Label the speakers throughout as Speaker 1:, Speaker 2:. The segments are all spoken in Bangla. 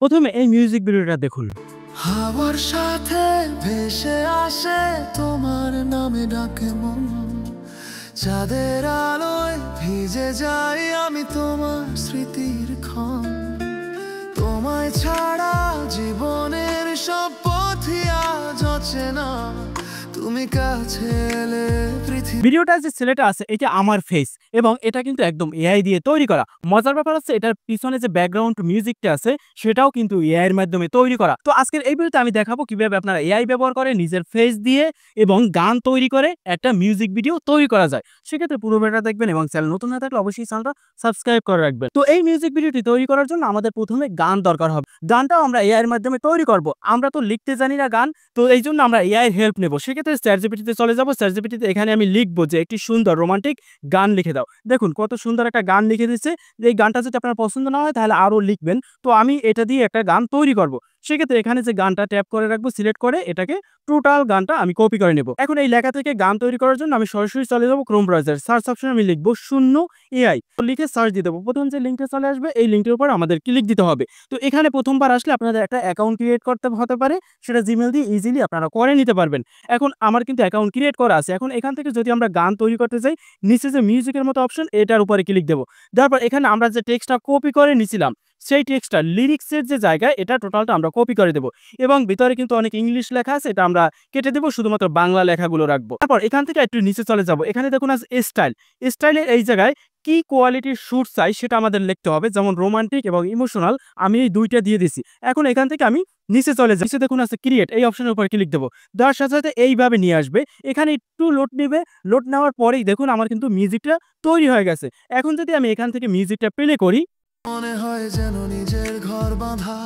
Speaker 1: প্রথমে এই মিউজিক ভিডিওটা দেখুন।
Speaker 2: হাওয়ার সাথে ভেসে আসে তোমার নামে ডাকে মন, চাঁদের আলোয় ভিজে যাই আমি তোমার স্মৃতির ক্ষণ। তোমায় ছাড়া জীবনের সব পথই আজ অচেনা, তুমি কাছে এলে পৃথিবী।
Speaker 1: ভিডিওটা যে ছেলেটা আছে এটা আমার ফেস এবং এটা কিন্তু একদম এআই দিয়ে তৈরি করা। মজার ব্যাপার হচ্ছে এটার পিছনে যে ব্যাকগ্রাউন্ড মিউজিকটা আছে সেটাও কিন্তু এআই এর মাধ্যমে তৈরি করা। তো আজকের এই ভিডিওতে আমি দেখাবো কিভাবে আপনারা এআই ব্যবহার করে নিজের ফেস দিয়ে এবং গান তৈরি করে একটা মিউজিক ভিডিও তৈরি করা যায়। সেক্ষেত্রে পুরো ভিডিওটা দেখবেন এবং চ্যানেল নতুন না থাকলে অবশ্যই চ্যানেলটা সাবস্ক্রাইব করে রাখবেন। তো এই মিউজিক ভিডিওটি তৈরি করার জন্য আমাদের প্রথমে গান দরকার হবে। গানটাও আমরা এআই এর মাধ্যমে তৈরি করব। আমরা তো লিখতে জানি না গান, তো এই জন্য আমরা এআই এর হেল্প নেব। সেক্ষেত্রে চ্যাটজিপিটিতে চলে যাব। চ্যাটজিপিটিতে এখানে আমি লিখবো যে একটি সুন্দর রোমান্টিক গান লিখে দাও। দেখুন কত সুন্দর একটা গান লিখে দিচ্ছে। যে এই গানটা যদি আপনার পছন্দ না হয় তাহলে আরো লিখবেন। তো আমি এটা দিয়ে একটা গান তৈরি করব। সেক্ষেত্রে এখানে যে গানটা ট্যাপ করে রাখবো, সিলেক্ট করে এটাকে টোটাল গানটা আমি কপি করে নেব। এখন এই লেখা থেকে গান তৈরি করার জন্য আমি সরাসরি চলে যাবো ক্রোম ব্রাউজার। সার্চ অপশনে আমি লিখবো 0 এআই লিখে সার্চ দিয়ে দেবো। প্রথম যে লিঙ্কটা চলে আসবে এই লিঙ্কের উপর আমাদের ক্লিক দিতে হবে। তো এখানে প্রথমবার আসলে আপনাদের একটা অ্যাকাউন্ট ক্রিয়েট করতে হতে পারে, সেটা জিমেল দিয়ে ইজিলি আপনারা করে নিতে পারবেন। এখন আমার কিন্তু অ্যাকাউন্ট ক্রিয়েট করা আছে। এখন এখান থেকে যদি আমরা গান তৈরি করতে চাই, নিচে যে মিউজিকের মতো অপশন এটার উপরে ক্লিক দেবো। তারপর এখানে আমরা যে টেক্সটটা কপি করে নিছিলাম সেই টেক্সটটা লিরিক্সের যে জায়গায় এটা টোটালটা আমরা কপি করে দেবো এবং ভিতরে কিন্তু অনেক ইংলিশ লেখা আছে, এটা আমরা কেটে দেবো, শুধুমাত্র বাংলা লেখাগুলো রাখবো। তারপর এখান থেকে একটু নিচে চলে যাব। এখানে দেখুন আছে স্টাইলের এই জায়গায় কি কোয়ালিটির শুট চাই সেটা আমাদের লিখতে হবে, যেমন রোমান্টিক এবং ইমোশনাল আমি এই দুইটা দিয়ে দিছি। এখন এখান থেকে আমি নিচে চলে যাই। নিচে দেখুন আছে ক্রিয়েট, এই অপশনের উপর ক্লিক দেবো। দেওয়ার সাথে সাথে এইভাবে নিয়ে আসবে। এখানে একটু লোড নেবে। লোড নেওয়ার পরেই দেখুন আমার কিন্তু মিউজিকটা তৈরি হয়ে গেছে। এখন যদি আমি এখান থেকে মিউজিকটা প্লে করি,
Speaker 2: মনে হয় যেন নিজের ঘর বাঁধা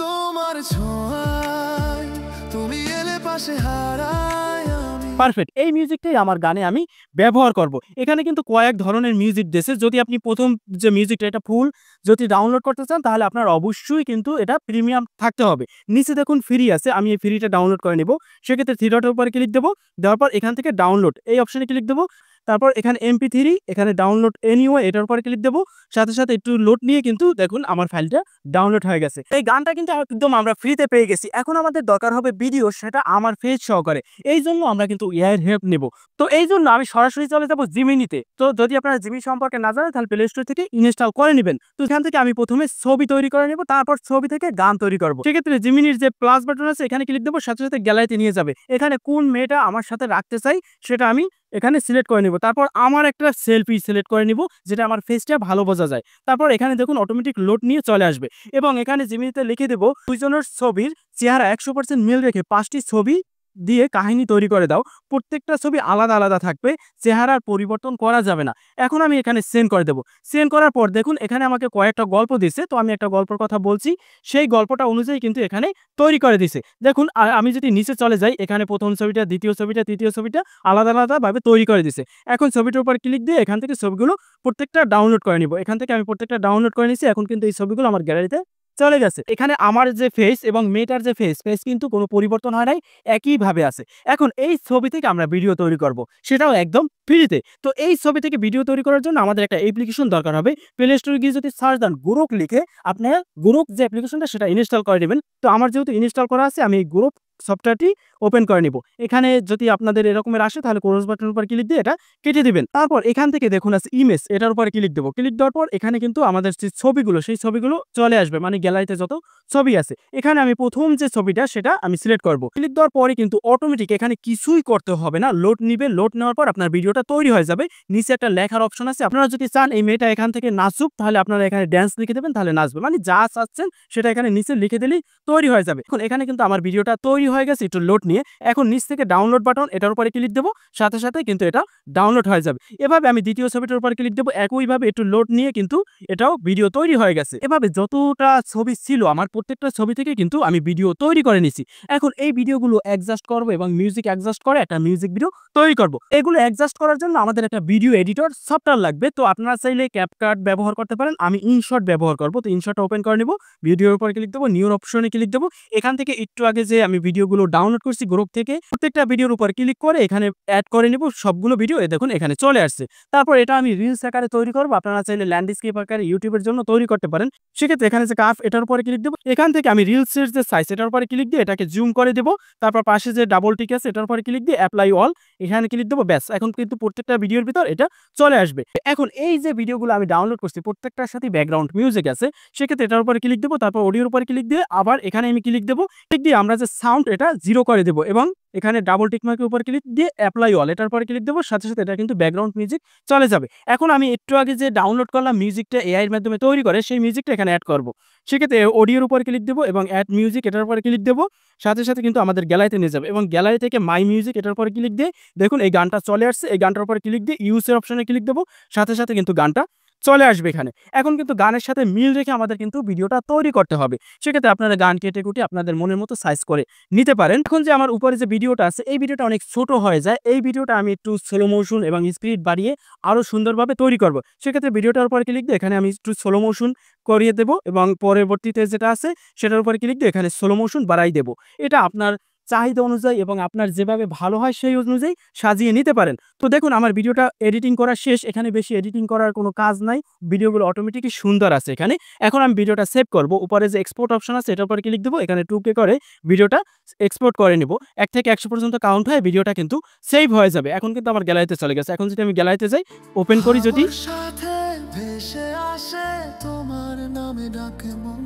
Speaker 2: তোমার ছোঁয়ায়, তুমি এলে পাশে হারাই আমি।
Speaker 1: পারফেক্ট। এই মিউজিকটাই আমার গানে আমি ব্যবহার করব। এখানে কিন্তু কয়েক ধরনের মিউজিক দিয়েছে। যদি আপনি প্রথম যে মিউজিকটা এটা ফুল যদি ডাউনলোড করতে চান তাহলে আপনার অবশ্যই কিন্তু এটা প্রিমিয়াম থাকতে হবে। নিচে দেখুন ফ্রি আছে, আমি এই ফ্রিটা ডাউনলোড করে নেব। সেক্ষেত্রে থ্রি ডটের উপরে ক্লিক দেবো। দেওয়ার পর এখান থেকে ডাউনলোড এই অপশনে ক্লিক দেবো। তারপর এখানে MP3 এখানে ডাউনলোড এনিওয়ে এটার উপরে ক্লিক দেবো। সাথে সাথে একটু লোড নিয়ে কিন্তু দেখুন আমার ফাইলটা ডাউনলোড হয়ে গেছে। এই গানটা কিন্তু একদম আমরা ফ্রিতে পেয়ে গেছি। এখন আমাদের দরকার হবে ভিডিও, সেটা আমার ফেস সহকারে। এই জন্য আমরা কিন্তু এআই এর হেল্প নেব। তো এই জন্য আমি সরাসরি চলে যাব জিমিনিতে। তো যদি আপনারা জিমি সম্পর্কে না জানেন তাহলে প্লে স্টোর থেকে ইনস্টল করে নেবেন। তো এখান থেকে আমি প্রথমে ছবি তৈরি করে নেব, তারপর ছবি থেকে গান তৈরি করব। সেক্ষেত্রে জিমিনির যে প্লাস বাটন আছে এখানে ক্লিক দেবো, সাথে সাথে গ্যালারিতে নিয়ে যাবে। এখানে কোন মেয়েটা আমার সাথে রাখতে চাই সেটা আমি এখানে সিলেক্ট করে নিব। তারপর আমার একটা সেলফি সিলেক্ট করে নিব যেটা আমার ফেসটা ভালো বোঝা যায়। তারপর এখানে দেখুন অটোমেটিক লোড নিয়ে চলে আসবে এবং এখানে জিমিনিতে লিখে দেব দুইজনের ছবির চেহারা 100% মিল রেখে 5টি ছবি দিয়ে কাহিনী তৈরি করে দাও। প্রত্যেকটা ছবি আলাদা আলাদা থাকবে, চেহারার পরিবর্তন করা যাবে না। এখন আমি এখানে সেন্ড করে দেব। সেন্ড করার পর দেখুন এখানে আমাকে কয়েকটা গল্প দিছে, তো আমি একটা গল্পের কথা বলছি, সেই গল্পটা অনুযায়ী কিন্তু এখানে তৈরি করে দিছে। দেখুন আমি যদি নিচে চলে যাই, এখানে প্রথম ছবিটা, দ্বিতীয় ছবিটা, তৃতীয় ছবিটা আলাদা আলাদাভাবে তৈরি করে দিছে। এখন ছবিটার উপর ক্লিক দিয়ে এখান থেকে ছবিগুলো প্রত্যেকটা ডাউনলোড করে নিব। এখান থেকে আমি প্রত্যেকটা ডাউনলোড করে নিছি। এখন কিন্তু এই ছবিগুলো আমার গ্যালারিতে চলে গেছে। এখানে আমার যে ফেস এবং মেয়েটার যে ফেস কিন্তু কোনো পরিবর্তন হয় নাই, একইভাবে আছে। এখন এই ছবি থেকে আমরা ভিডিও তৈরি করব, সেটাও একদম ফ্রিতে। তো এই ছবি থেকে ভিডিও তৈরি করার জন্য আমাদের একটা অ্যাপ্লিকেশন দরকার হবে। প্লে স্টোরে গিয়ে যদি সার্চ দেন গুরুক লিখে, আপনার গুরুক যে অ্যাপ্লিকেশনটা সেটা ইনস্টল করে নেবেন। তো আমার যেহেতু ইনস্টল করা আছে আমি এই গুরুক সফটওয়্যারটি ওপেন করে নিব। এখানে যদি আপনাদের এরকমের আসে তাহলে ক্রস বাটনের উপর ক্লিক দিয়ে এটা কেটে দিবেন। তারপর এখান থেকে দেখুন আছে ইমেজ, এটার উপরে ক্লিক দেবো। ক্লিক দেওয়ার পর এখানে কিন্তু আমাদের যে ছবিগুলো সেই ছবিগুলো চলে আসবে, মানে গ্যালারিতে যত ছবি আছে। এখানে আমি প্রথম যে ছবিটা সেটা আমি সিলেক্ট করব। ক্লিক দেওয়ার পরে কিন্তু অটোমেটিক এখানে কিছুই করতে হবে না, লোড নিবে। লোড নেওয়ার পর আপনার ভিডিওটা তৈরি হয়ে যাবে। নিচে একটা লেখার অপশন আছে, আপনারা যদি চান এই মেয়েটা এখান থেকে নাচুক তাহলে আপনারা এখানে ড্যান্স লিখে দেবেন, তাহলে নাচবে। মানে যা চাচ্ছেন সেটা এখানে নিচে লিখে দিলেই তৈরি হয়ে যাবে। এখন এখানে কিন্তু আমার ভিডিওটা তৈরি হয়ে গেছে একটু লোড নিয়ে। এখন নিচ থেকে ডাউনলোড বাটন এটার উপরে ক্লিক দেবো, সাথে সাথে কিন্তু এটা ডাউনলোড হয়ে যাবে। এভাবে আমি দ্বিতীয় ছবিটার উপর ক্লিক দেবো, একইভাবে একটু লোড নিয়ে কিন্তু এটাও ভিডিও তৈরি হয়ে গেছে। এভাবে যতটা ছবি ছিল আমার প্রত্যেকটা ছবি থেকে কিন্তু আমি ভিডিও তৈরি করে নিছি। এখন এই ভিডিওগুলো অ্যাডজাস্ট করবো এবং মিউজিক অ্যাডজাস্ট করে একটা মিউজিক ভিডিও তৈরি করব। এগুলো অ্যাডজাস্ট করার জন্য আমাদের একটা ভিডিও এডিটর সফটওয়্যার লাগবে। তো আপনারা চাইলে ক্যাপকাট ব্যবহার করতে পারেন, আমি ইনশট ব্যবহার করব। তো ইনশটটা ওপেন করে নেব, ভিডিওর উপর ক্লিক দেবো, নিউ অপশনে ক্লিক দেবো। এখান থেকে একটু আগে যে আমি ভিডিও ভিডিওগুলো ডাউনলোড করছি গ্রুপ থেকে। প্রত্যেকটা ভিডিওর উপর ক্লিক করে এখানে অ্যাড করে নিব সবগুলো ভিডিও। দেখুন এখানে চলে আসছে। তারপর এটা আমি রিলস আকারে তৈরি করব। আপনারা চাইলে ল্যান্ডস্কেপ আকারে ইউটিউবের জন্য তৈরি করতে পারেন। সেক্ষেত্রে এখানে যে কার্ভ এটার উপরে ক্লিক দেব। এখান থেকে আমি রিলসের যে সাইজ এটার উপরে ক্লিক দিয়ে এটাকে জুম করে দেব। তারপর পাশে যে ডাবল টিক আছে এটার উপরে ক্লিক দিয়ে অ্যাপ্লাই অল এখানে ক্লিক দেব। ব্যাস, এখন কিন্তু প্রত্যেকটা ভিডিওর ভিতর এটা চলে আসবে। এখন এই যে ভিডিওগুলো আমি ডাউনলোড করছি প্রত্যেকটার সাথে ব্যাকগ্রাউন্ড মিউজিক আছে। সেক্ষেত্রে এটার উপরে ক্লিক দেব। তারপর অডিওর উপরে ক্লিক দিয়ে আবার এখানে আমি ক্লিক দেব। ক্লিক দিয়ে আমরা যে সাউন্ড এটা 0 করে দেব এবং এখানে ডাবল টিক মার্কের উপর ক্লিক দিয়ে অ্যাপ্লাই অল এটার পরে ক্লিক দেব। সাথে সাথে এটা কিন্তু ব্যাকগ্রাউন্ড মিউজিক চলে যাবে। এখন আমি একটু আগে যে ডাউনলোড করলাম মিউজিকটা এআই এর মাধ্যমে তৈরি করে সেই মিউজিকটা এখানে অ্যাড করব। সেক্ষেত্রে অডিওর উপর ক্লিক দেব এবং অ্যাড মিউজিক এটার উপরে ক্লিক দেব। সাথে সাথে কিন্তু আমাদের গ্যালারিতে নিয়ে যাবে এবং গ্যালারি থেকে মাই মিউজিক এটার উপরে ক্লিক দিয়ে দেখুন এই গানটা চলে আসছে। এই গানটার উপরে ক্লিক দিয়ে ইউজের অপশনে ক্লিক দেব। সাথে সাথে কিন্তু গানটা চলে আসবে এখানে। এখন কিন্তু গানের সাথে মিল রেখে আমাদের কিন্তু ভিডিওটা তৈরি করতে হবে। সেক্ষেত্রে আপনারা গান কেটে কুটে আপনাদের মনের মতো সাইজ করে নিতে পারেন। এখন যে আমার উপরে যে ভিডিওটা আছে এই ভিডিওটা অনেক ছোট হয়ে যায়। এই ভিডিওটা আমি একটু স্লো মোশন এবং স্পিড বাড়িয়ে আরো সুন্দরভাবে তৈরি করব। সেক্ষেত্রে ভিডিওটার উপরে ক্লিক দিয়ে এখানে আমি একটু স্লো মোশন করিয়ে দেব এবং পরবর্তীতে যেটা আছে সেটার উপরে ক্লিক দিয়ে এখানে স্লো মোশন বাড়াই দেব। এটা আপনার চাহিদা অনুযায়ী এবং আপনার যেভাবে ভালো হয় সেই অনুযায়ী সাজিয়ে নিতে পারেন। তো দেখুন আমার ভিডিওটা এডিটিং করা শেষ। এখানে বেশি এডিটিং করার কোনো কাজ নাই। ভিডিওগুলো অটোমেটিকই সুন্দর আছে এখানে। এখন আমি ভিডিওটা সেভ করব। উপরে যে এক্সপোর্ট অপশন আছে এটার উপরে ক্লিক দেব। এখানে 2K করে ভিডিওটা এক্সপোর্ট করে নিব। 1 থেকে 100 পর্যন্ত কাউন্ট হয় ভিডিওটা কিন্তু সেভ হয়ে যাবে। এখন কিন্তু আমার গ্যালারিতে চলে গেছে। এখন যদি আমি গ্যালারিতে যাই ওপেন করি যদি
Speaker 2: সাথে ভেসে আসে তোমার নামে ডাকে মন,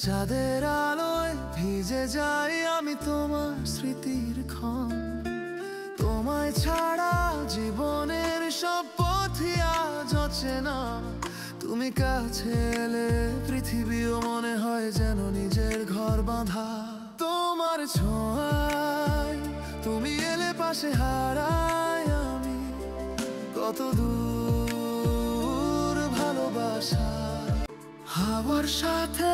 Speaker 2: চাঁদের আলোয় ভিজে যাই আমি তোমার স্মৃতির ক্ষণ। তোমায় ছাড়া জীবনের সব পথই আজ অচেনা। তুমি কাছে এলে পৃথিবীও মনে হয় যেন নিজের ঘর বাঁধা। তোমার ছোঁয়ায় তুমি এলে পাশে হারাই আমি কত দূর ভালোবাসা হাওয়ার সাথে।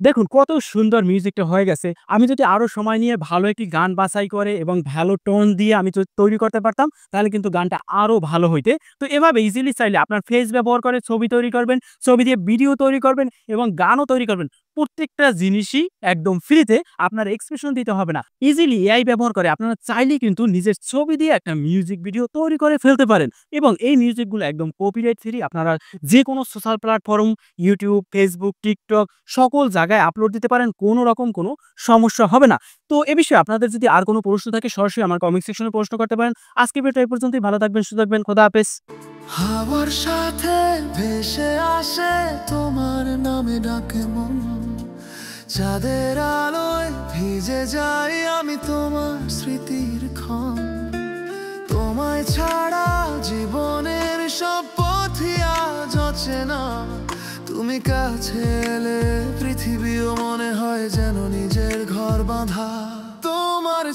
Speaker 1: দেখুন কত সুন্দর মিউজিকটা হয়ে গেছে। আমি যদি আরো সময় নিয়ে ভালো একটি গান বাছাই করে এবং ভালো টোন দিয়ে আমি যদি তৈরি করতে পারতাম তাহলে কিন্তু গানটা আরো ভালো হইতে। তো এভাবে ইজিলি চাইলে আপনার ফেস ব্যবহার করে ছবি তৈরি করবেন, ছবি দিয়ে ভিডিও তৈরি করবেন এবং গানও তৈরি করবেন। প্রত্যেকটা জিনিসই একদম ফ্রিতে, আপনার এক্সপ্রেশন দিতে হবে না। ইজিলি এআই ব্যবহার করে আপনারা চাইলেই কিন্তু নিজের ছবি দিয়ে একটা মিউজিক ভিডিও তৈরি করে ফেলতে পারেন এবং এই মিউজিকগুলো একদম কপিরাইট ফ্রি। আপনারা যে কোনো social platform YouTube, Facebook, TikTok সকল জায়গায় আপলোড দিতে পারেন। কোনো রকম কোনো সমস্যা হবে না। তো এ বিষয়ে আপনাদের যদি আর কোনো প্রশ্ন থাকে সরাসরি আমার কমেন্ট সেকশনে প্রশ্ন করতে পারেন। আজকে ভিডিওটা এই পর্যন্তই। ভালো থাকবেন, সুস্থ থাকবেন। খোদা হাফেজ।
Speaker 2: হাওয়ার সাথে ভেসে আসে তোমার নামে ডাকে মন, চাঁদের আলোয় ভিজে যাই আমি তোমার স্মৃতির ক্ষণ। তোমায় ছাড়া জীবনের সব পথই আজ অচেনা। তুমি কাছে এলে পৃথিবীও মনে হয় যেন নিজের ঘর বাঁধা। তোমার